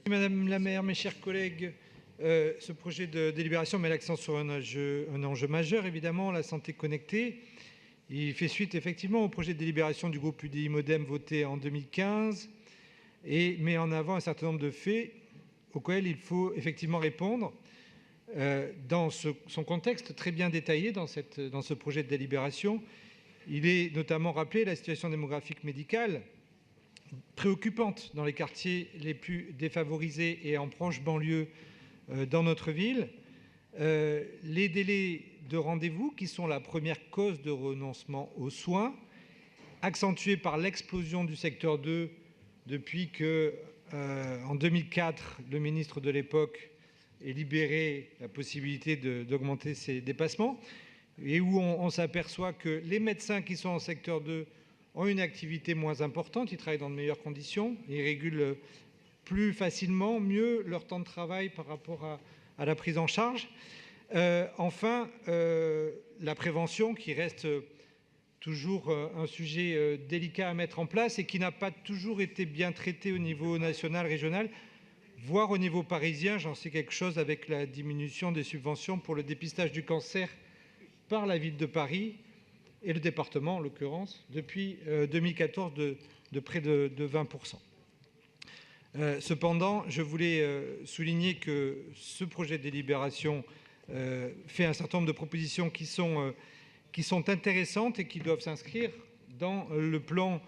Madame la maire, mes chers collègues, ce projet de délibération met l'accent sur un enjeu majeur, évidemment, la santé connectée. Il fait suite effectivement au projet de délibération du groupe UDI-MODEM voté en 2015 et met en avant un certain nombre de faits auxquels il faut effectivement répondre dans son contexte très bien détaillé dans ce projet de délibération. Il est notamment rappelé la situation démographique médicale préoccupante dans les quartiers les plus défavorisés et en proche banlieue dans notre ville. Les délais de rendez-vous, qui sont la première cause de renoncement aux soins, accentués par l'explosion du secteur 2 depuis que, en 2004, le ministre de l'époque ait libéré la possibilité d'augmenter ces dépassements, et où on s'aperçoit que les médecins qui sont en secteur 2 ont une activité moins importante, ils travaillent dans de meilleures conditions, ils régulent plus facilement, mieux leur temps de travail par rapport à la prise en charge. Enfin, la prévention qui reste toujours un sujet délicat à mettre en place et qui n'a pas toujours été bien traité au niveau national, régional, voire au niveau parisien. J'en sais quelque chose avec la diminution des subventions pour le dépistage du cancer par la ville de Paris et le département, en l'occurrence, depuis 2014, de près de 20%. Cependant, je voulais souligner que ce projet de délibération fait un certain nombre de propositions qui sont intéressantes et qui doivent s'inscrire dans le plan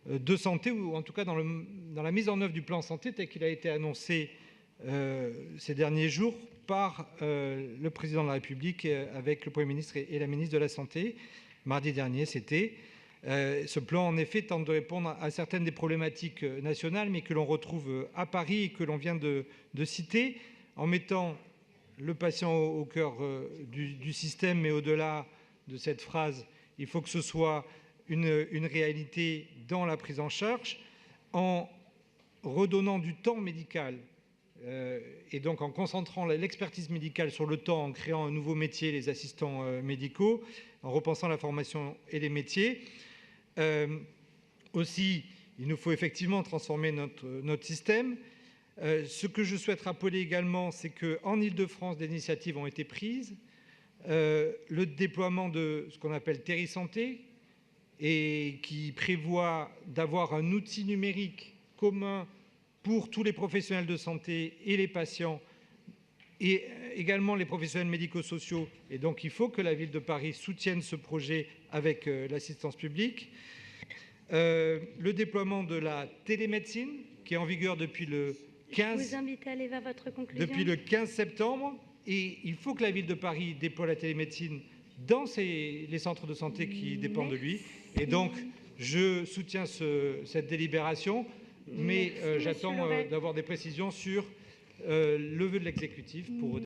de santé, ou en tout cas dans la mise en œuvre du plan santé tel qu'il a été annoncé ces derniers jours par le Président de la République avec le Premier ministre et la ministre de la Santé. Mardi dernier, c'était. Ce plan, en effet, tente de répondre à certaines des problématiques nationales, mais que l'on retrouve à Paris et que l'on vient de citer, en mettant le patient au cœur du système. Mais au-delà de cette phrase, il faut que ce soit une réalité dans la prise en charge, en redonnant du temps médical et donc en concentrant l'expertise médicale sur le temps, en créant un nouveau métier, les assistants médicaux, en repensant la formation et les métiers. Aussi, il nous faut effectivement transformer notre système. Ce que je souhaite rappeler également, c'est qu'en Île-de-France, des initiatives ont été prises. Le déploiement de ce qu'on appelle Terrisanté, et qui prévoit d'avoir un outil numérique commun pour tous les professionnels de santé et les patients, et également les professionnels médico-sociaux. Et donc, il faut que la ville de Paris soutienne ce projet avec l'assistance publique. Le déploiement de la télémédecine, qui est en vigueur depuis le 15 septembre. Et il faut que la ville de Paris déploie la télémédecine dans les centres de santé qui dépendent de lui. Et donc, je soutiens cette délibération, mais j'attends d'avoir des précisions sur le vœu de l'exécutif pour